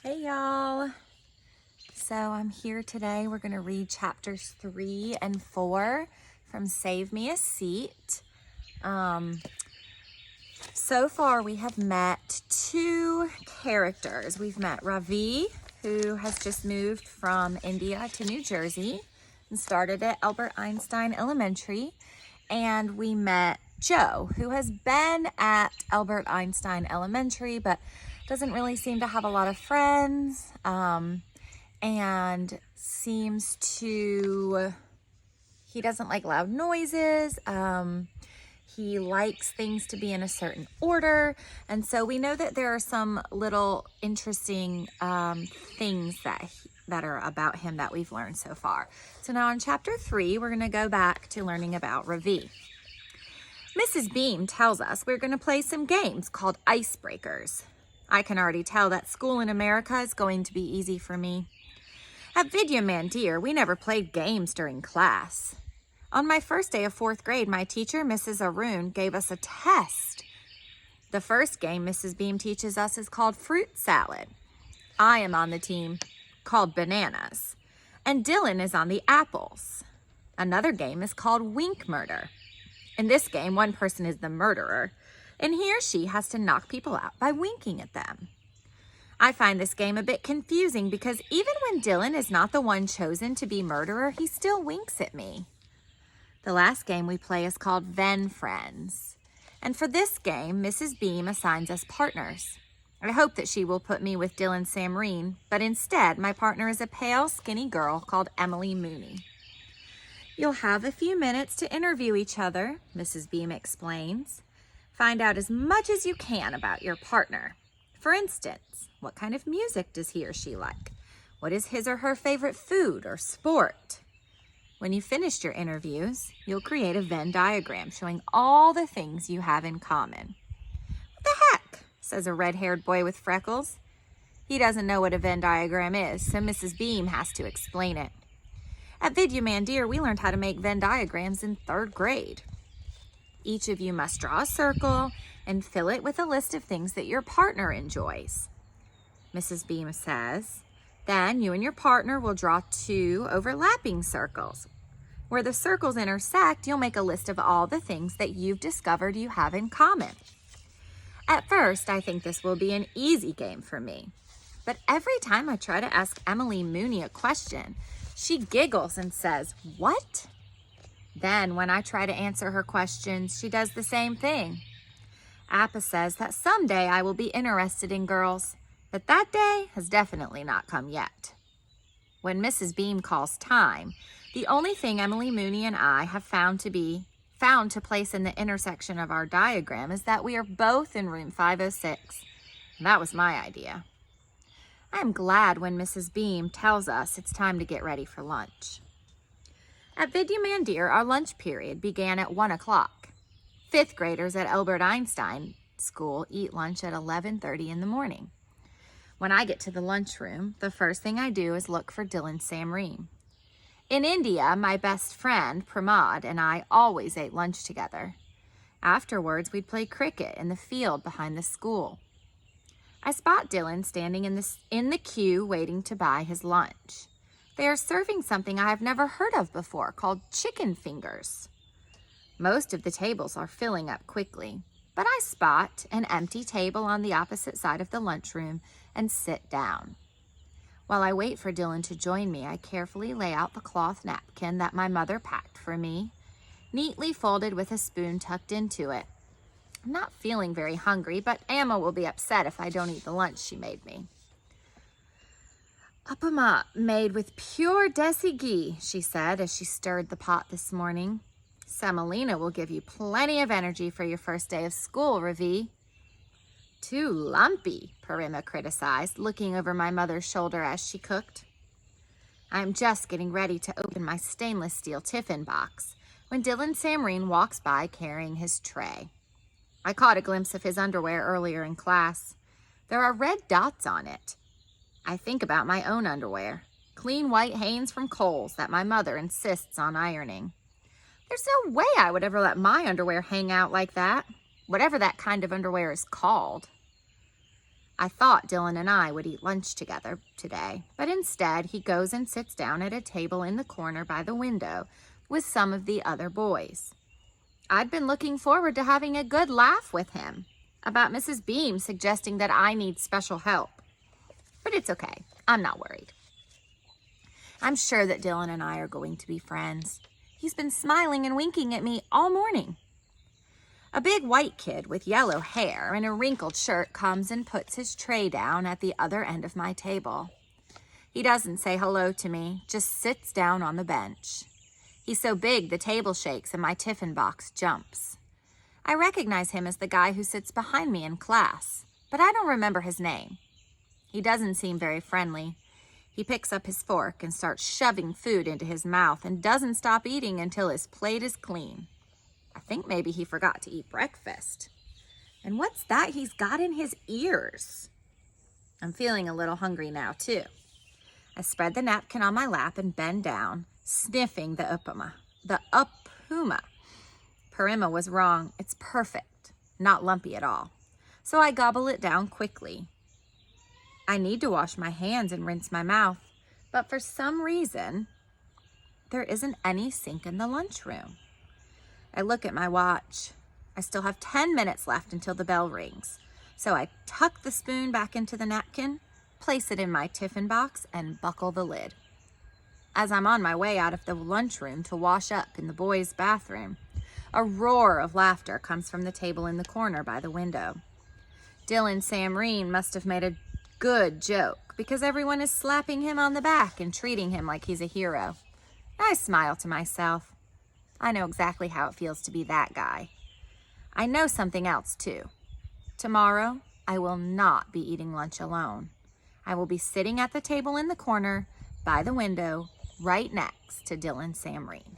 Hey y'all. So I'm here today. We're going to read chapters 3 and 4 from Save Me a Seat. So far we have met two characters. We've met Ravi, who has just moved from India to New Jersey and started at Albert Einstein Elementary. And we met Joe, who has been at Albert Einstein Elementary, but doesn't really seem to have a lot of friends, and seems to, he doesn't like loud noises. He likes things to be in a certain order. And so we know that there are some little interesting things that are about him that we've learned so far. So now in chapter 3, we're going to go back to learning about Ravi. Mrs. Beam tells us we're going to play some games called icebreakers. I can already tell that school in America is going to be easy for me. At Vidya Mandir, we never played games during class. On my first day of 4th grade, my teacher, Mrs. Arun, gave us a test. The first game Mrs. Beam teaches us is called fruit salad. I am on the team called bananas, and Dylan is on the apples. Another game is called wink murder. In this game, one person is the murderer, and he or she has to knock people out by winking at them. I find this game a bit confusing because even when Dylan is not the one chosen to be murderer, he still winks at me. The last game we play is called Venn Friends. And for this game, Mrs. Beam assigns us partners. I hope that she will put me with Dylan Samreen, but instead my partner is a pale, skinny girl called Emily Mooney. You'll have a few minutes to interview each other, Mrs. Beam explains. Find out as much as you can about your partner. For instance, what kind of music does he or she like? What is his or her favorite food or sport? When you've finished your interviews, you'll create a Venn diagram showing all the things you have in common. What the heck? Says a red-haired boy with freckles. He doesn't know what a Venn diagram is, so Mrs. Beam has to explain it. At Vidya Mandir, we learned how to make Venn diagrams in 3rd grade. Each of you must draw a circle and fill it with a list of things that your partner enjoys. Mrs. Beam says, then you and your partner will draw 2 overlapping circles. Where the circles intersect, you'll make a list of all the things that you've discovered you have in common. At first, I think this will be an easy game for me. But every time I try to ask Emily Mooney a question, she giggles and says, "What?" Then when I try to answer her questions, she does the same thing. Appa says that someday I will be interested in girls, but that day has definitely not come yet. When Mrs. Beam calls time, the only thing Emily Mooney and I have found to place in the intersection of our diagram is that we are both in room 506. And that was my idea. I am glad when Mrs. Beam tells us it's time to get ready for lunch. At Vidya Mandir, our lunch period began at 1 o'clock. 5th graders at Albert Einstein School eat lunch at 11:30 in the morning. When I get to the lunchroom, the first thing I do is look for Dylan Samreen. In India, my best friend, Pramod, and I always ate lunch together. Afterwards, we'd play cricket in the field behind the school. I spot Dylan standing in the queue waiting to buy his lunch. They are serving something I have never heard of before called chicken fingers. Most of the tables are filling up quickly, but I spot an empty table on the opposite side of the lunchroom and sit down. While I wait for Dylan to join me, I carefully lay out the cloth napkin that my mother packed for me, neatly folded with a spoon tucked into it. I'm not feeling very hungry, but Amma will be upset if I don't eat the lunch she made me. Uppama made with pure desi ghee, she said as she stirred the pot this morning. Semolina will give you plenty of energy for your first day of school, Ravi. Too lumpy, Parima criticized, looking over my mother's shoulder as she cooked. I am just getting ready to open my stainless steel tiffin box when Dylan Samreen walks by carrying his tray. I caught a glimpse of his underwear earlier in class. There are red dots on it. I think about my own underwear, clean white Hanes from Kohl's that my mother insists on ironing. There's no way I would ever let my underwear hang out like that, whatever that kind of underwear is called. I thought Dylan and I would eat lunch together today, but instead he goes and sits down at a table in the corner by the window with some of the other boys. I'd been looking forward to having a good laugh with him about Mrs. Beam suggesting that I need special help. But it's okay. I'm not worried. I'm sure that Dylan and I are going to be friends. He's been smiling and winking at me all morning. A big white kid with yellow hair and a wrinkled shirt comes and puts his tray down at the other end of my table. He doesn't say hello to me, just sits down on the bench. He's so big the table shakes and my tiffin box jumps. I recognize him as the guy who sits behind me in class, but I don't remember his name. He doesn't seem very friendly. He picks up his fork and starts shoving food into his mouth and doesn't stop eating until his plate is clean. I think maybe he forgot to eat breakfast. And what's that he's got in his ears? I'm feeling a little hungry now, too. I spread the napkin on my lap and bend down, sniffing the upuma. The upuma. Parima was wrong. It's perfect, not lumpy at all. So I gobble it down quickly. I need to wash my hands and rinse my mouth, but for some reason, there isn't any sink in the lunchroom. I look at my watch. I still have 10 minutes left until the bell rings. So I tuck the spoon back into the napkin, place it in my tiffin box, and buckle the lid. As I'm on my way out of the lunchroom to wash up in the boys' bathroom, a roar of laughter comes from the table in the corner by the window. Dylan Samreen must have made a good joke because everyone is slapping him on the back and treating him like he's a hero. I smile to myself. I know exactly how it feels to be that guy. I know something else too. Tomorrow, I will not be eating lunch alone. I will be sitting at the table in the corner by the window right next to Dylan Samreen.